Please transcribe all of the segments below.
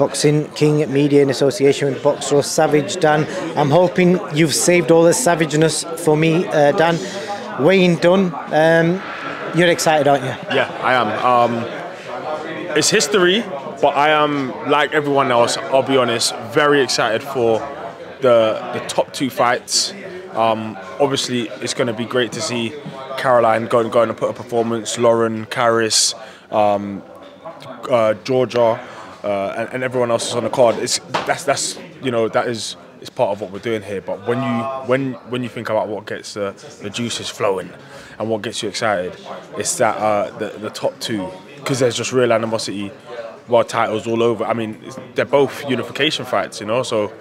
Boxing King Media in association with Boxer Savage. Dan, I'm hoping you've saved all the savageness for me, Dan. Weighing done. You're excited, aren't you? Yeah, I am. It's history, but I am, like everyone else, I'll be honest, very excited for the top 2 fights. Obviously, it's going to be great to see Caroline going to put a performance, Lauren, Karis, Georgia, and everyone else is on the card. That's that is part of what we're doing here. But when you think about what gets the juices flowing and what gets you excited, it's that the top 2, because there's just real animosity, world titles all over. I mean, they're both unification fights, so.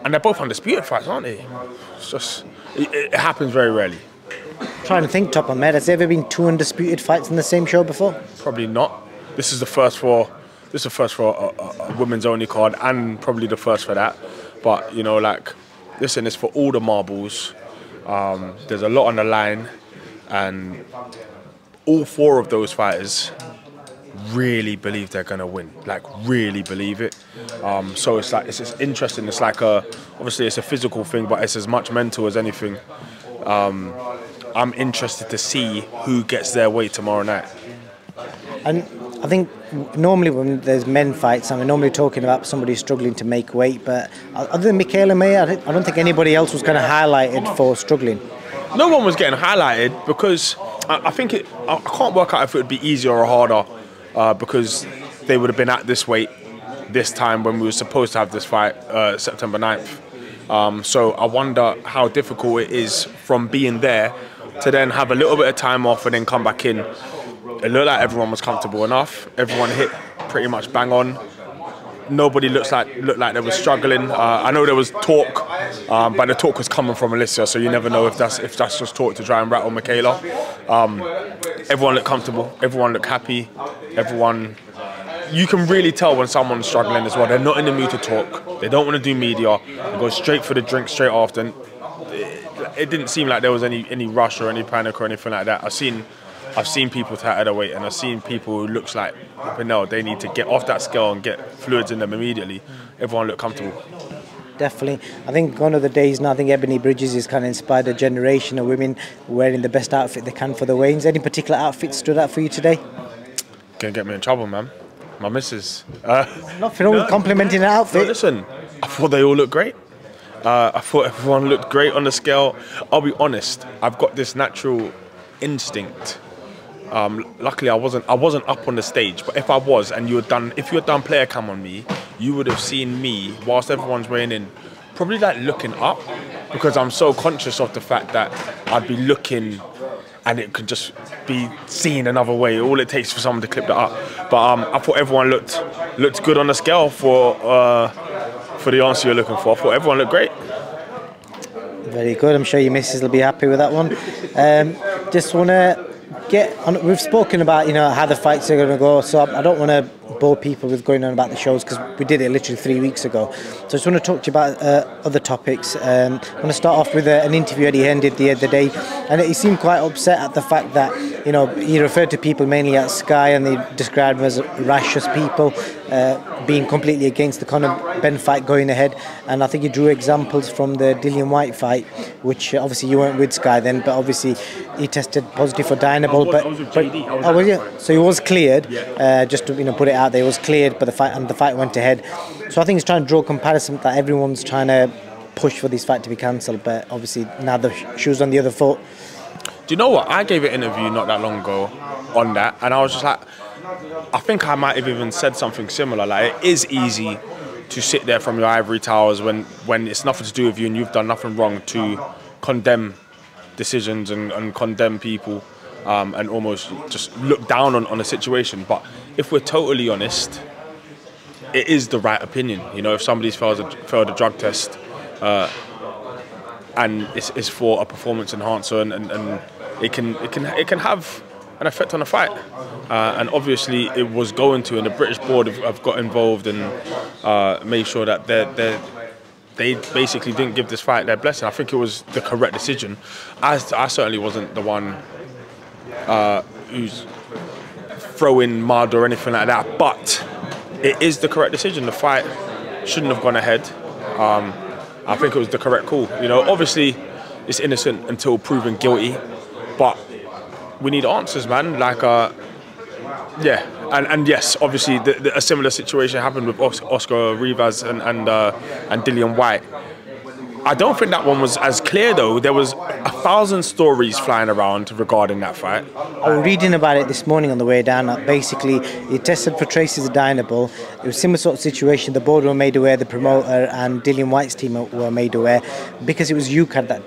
And they're both undisputed fights, aren't they? It's just it happens very rarely. Trying to think top of my head, has there ever been 2 undisputed fights in the same show before? Probably not. This is the first for a women's only card, and probably the first for that. But listen, it's for all the marbles. There's a lot on the line, and all 4 of those fighters really believe they're gonna win, really believe it. So it's just interesting. It's obviously it's a physical thing, but it's as much mental as anything. I'm interested to see who gets their way tomorrow night. And I think normally when there's men fights, I'm normally talking about somebody struggling to make weight, but other than Michaela May, I don't think anybody else was kind of highlighted for struggling. No one was getting highlighted because I think I can't work out if it would be easier or harder. Because they would have been at this weight this time when we were supposed to have this fight September 9th. So I wonder how difficult it is from being there to then have a little bit of time off and then come back in. It looked like everyone was comfortable enough. Everyone hit pretty much bang on. Nobody looked like they were struggling. I know there was talk, but the talk was coming from Alicia, so you never know if that's just talk to try and rattle Michaela. Everyone looked comfortable. Everyone looked happy. You can really tell when someone's struggling as well. They're not in the mood to talk. They don't want to do media. They go straight for the drink straight after. And it didn't seem like there was any rush or any panic or anything like that. I've seen people tattered away, and I've seen people who looks like they need to get off that scale and get fluids in them immediately. Everyone looked comfortable. Definitely. I think one of the days now, I think Ebony Bridges has kind of inspired a generation of women wearing the best outfit they can for the weigh-ins. Any particular outfit stood out for you today? Gonna get me in trouble, man. My missus. Nothing wrong with complimenting an outfit. No, listen, I thought they all looked great. I thought everyone looked great on the scale. I'll be honest, I've got this natural instinct. Luckily, I wasn't up on the stage, but if I was, and if you had done player cam on me, you would have seen me whilst everyone's weighing in, probably looking up, because I'm so conscious of the fact that I'd be looking, and it could just be seen another way. All it takes for someone to clip that up. But I thought everyone looked good on the scale for the answer you're looking for. I thought everyone looked great. Very good. I'm sure your missus will be happy with that one. Just want to get on. We've spoken about how the fights are going to go, so I don't want to bore people with going on about the shows because we did it literally 3 weeks ago. So I just want to talk to you about other topics. I want to start off with an interview Eddie Hearn did the other day, and he seemed quite upset at the fact that he referred to people mainly at Sky, and they described them as righteous people, being completely against the Conor Ben fight going ahead. And I think he drew examples from the Dillian White fight, which obviously you weren't with Sky then, but obviously he tested positive for Dynabol. I was with JD. Was you? So he was cleared. Yeah. Just to put it out there, he was cleared, but the fight went ahead. So I think he's trying to draw a comparison that everyone's trying to push for this fight to be cancelled, but obviously now the shoe's on the other foot. Do you know what? I gave an interview not that long ago on that, and I was just like, I think I might have even said something similar. Like, it is easy to sit there from your ivory towers when it's nothing to do with you and you've done nothing wrong to condemn decisions and condemn people and almost just look down on a situation. But if we're totally honest, it is the right opinion. If somebody's failed a drug test and it's for a performance enhancer and it can have an effect on a fight, and obviously it was going to, and the British board have got involved and made sure that they basically didn't give this fight their blessing. I think it was the correct decision. I certainly wasn't the one who's throwing mud or anything like that, but it is the correct decision. The fight shouldn't have gone ahead. I think it was the correct call. You know, obviously, it's innocent until proven guilty, but we need answers, man. Like, yeah, and yes, obviously, a similar situation happened with Oscar Rivas and Dillian White. I don't think that one was as clear though. There was 1,000 stories flying around regarding that fight. I was reading about it this morning on the way down. Basically, he tested for traces of Dynable. It was a similar sort of situation. The board were made aware, the promoter and Dillian White's team were made aware, because it was UCAD that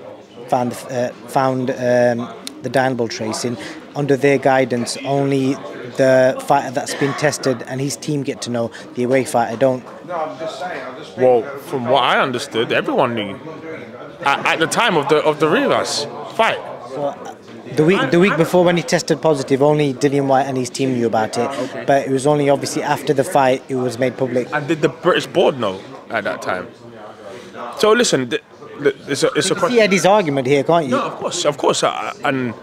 found the Dynable tracing. Under their guidance, only the fighter that's been tested and his team get to know. The away fighter don't. Well, from what I understood, everyone knew at the time of the Rivas fight. So, the week before, when he tested positive, only Dillian White and his team knew about it. Okay. But it was only obviously after the fight it was made public. And did the British board know at that time? So listen, it's a question. See Eddie's argument here, can't you? No, of course, and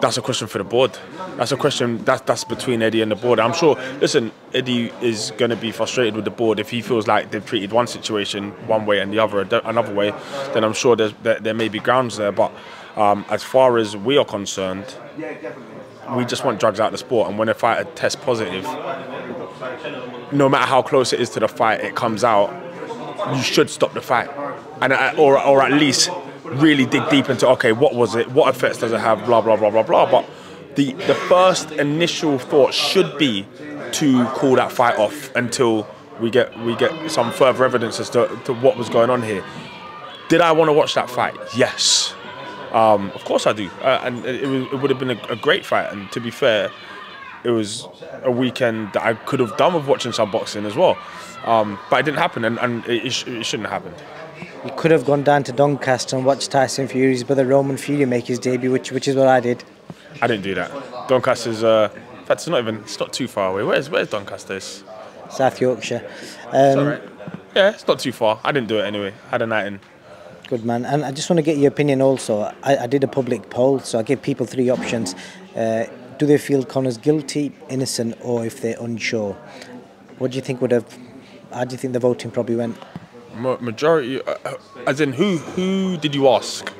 that's a question for the board. That's a question that's between Eddie and the board. I'm sure. Listen, Eddie is going to be frustrated with the board if he feels like they've treated one situation one way and the other another way. Then I'm sure there may be grounds there. But as far as we are concerned, we just want drugs out of the sport. And when a fighter tests positive, no matter how close it is to the fight, it comes out, you should stop the fight, and or at least really dig deep into, okay, what was it? What effects does it have? Blah blah blah blah blah. But the first initial thought should be to call that fight off until we get some further evidence as to what was going on here. Did I want to watch that fight? Yes, of course I do, and it would have been a great fight. And to be fair, it was a weekend that I could have done with watching some boxing as well, but it didn't happen, and it shouldn't have happened. You could have gone down to Doncaster and watched Tyson Fury's brother Roman Fury make his debut, which is what I did. I didn't do that. Doncaster's, in fact, it's not too far away. Where's Doncaster? South Yorkshire. It's all right. Yeah, it's not too far. I didn't do it anyway. I had a night in. Good man. And I just want to get your opinion also. I did a public poll, so I gave people 3 options. Do they feel Conor's guilty, innocent, or if they're unsure? What do you think how do you think the voting probably went? Majority, as in who did you ask?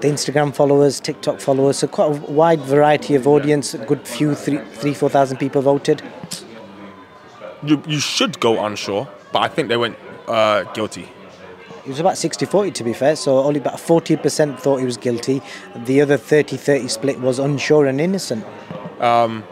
The Instagram followers, TikTok followers, so quite a wide variety of audience. A good few, 3,000-4,000 people voted. You should go unsure, but I think they went guilty. It was about 60-40 to be fair, so only about 40% thought he was guilty. The other 30-30 split was unsure and innocent. Yeah,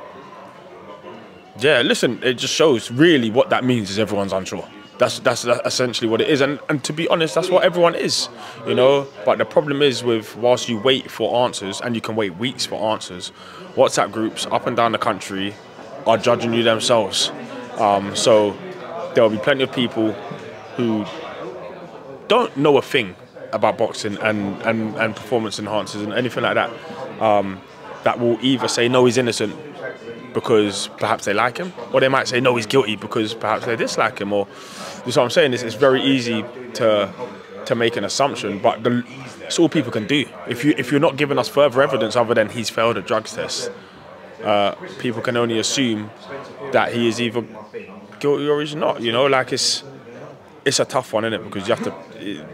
listen, it just shows really what that means is everyone's unsure. That's essentially what it is, and to be honest, that's what everyone is, you know. But the problem is with whilst you wait for answers, and you can wait weeks for answers, WhatsApp groups up and down the country are judging you themselves. So there will be plenty of people who don't know a thing about boxing and performance enhancers and anything like that, that will either say no, he's innocent because perhaps they like him, or they might say no, he's guilty because perhaps they dislike him. Or that's what I'm saying. It's very easy to make an assumption, but it's all people can do. If you're not giving us further evidence other than he's failed a drugs test, people can only assume that he is either guilty or he's not. You know, like it's a tough one, isn't it? Because you have to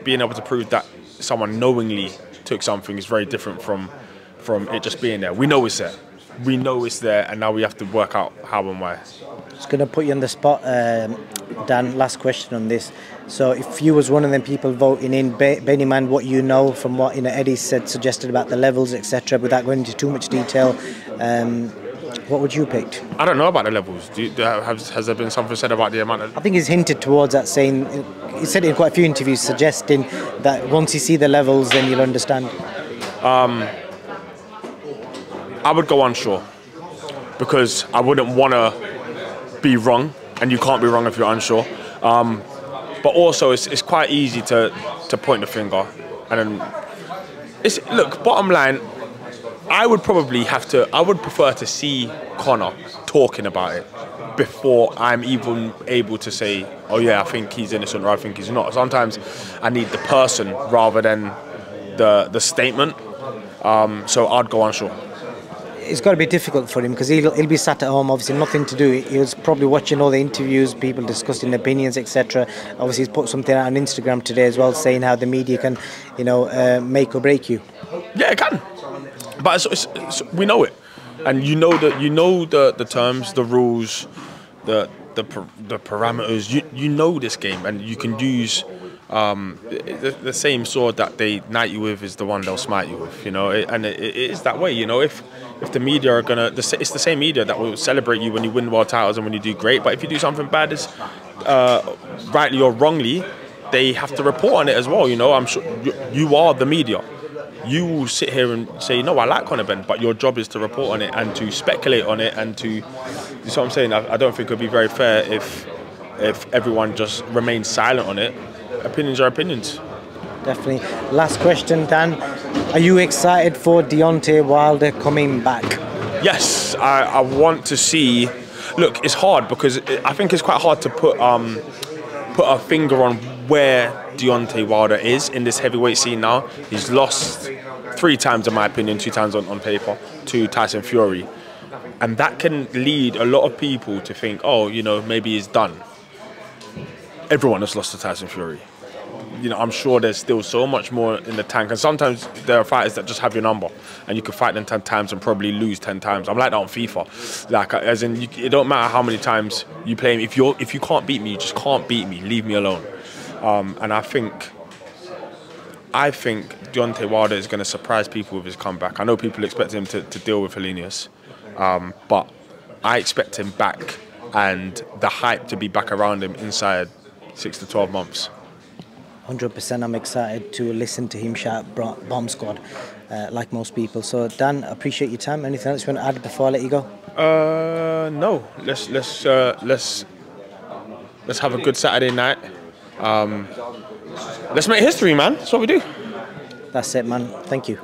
being able to prove that someone knowingly took something is very different from it just being there. We know it's there. We know it's there, and now we have to work out how and why. Just going to put you on the spot, Dan. Last question on this. So, if you was one of them people voting in, bearing in mind what you know from what Eddie suggested about the levels, etc., without going into too much detail, what would you pick? I don't know about the levels. Has there been something said about the amount of? I think he's hinted towards that, saying he said it in quite a few interviews, suggesting that once you see the levels, then you'll understand. I would go unsure because I wouldn't want to be wrong, and you can't be wrong if you're unsure. But also, it's quite easy to point the finger, and then look. Bottom line, I would prefer to see Conor talking about it before I'm even able to say, oh yeah, I think he's innocent or I think he's not. Sometimes I need the person rather than the statement. So I'd go unsure. it's got to be difficult for him because he'll be sat at home, obviously nothing to do. He was probably watching all the interviews, people discussing opinions, etc. Obviously, he's put something out on Instagram today as well, saying how the media can, make or break you. Yeah, it can. But we know it, and you know the terms, the rules, the parameters. You know this game, and you can use the same sword that they knight you with is the one they'll smite you with. And it is that way. If the media are gonna, it's the same media that will celebrate you when you win world titles and when you do great. But if you do something bad, rightly or wrongly, they have to report on it as well. I'm sure you are the media. You will sit here and say, no, I like Conor Benn, but your job is to report on it and to speculate on it and to. You see what I'm saying? I don't think it would be very fair if everyone just remains silent on it. Opinions are opinions. Definitely. Last question, Dan. Are you excited for Deontay Wilder coming back? Yes, I want to see. Look, it's hard because I think it's quite hard to put a finger on where Deontay Wilder is in this heavyweight scene now. He's lost 3 times, in my opinion, 2 times on paper, to Tyson Fury. And that can lead a lot of people to think, oh, maybe he's done. Everyone has lost to Tyson Fury. I'm sure there's still so much more in the tank. And sometimes there are fighters that just have your number and you can fight them 10 times and probably lose 10 times. I'm like that on FIFA. Like, as in, it don't matter how many times you play me. If you can't beat me, you just can't beat me. Leave me alone. And I think Deontay Wilder is going to surprise people with his comeback. I know people expect him to deal with Helenius, but I expect him back and the hype to be back around him inside 6 to 12 months. 100%. I'm excited to listen to him shout Bomb Squad, like most people. So Dan, I appreciate your time. Anything else you want to add before I let you go? No. Let's have a good Saturday night. Let's make history, man. That's what we do. That's it, man. Thank you.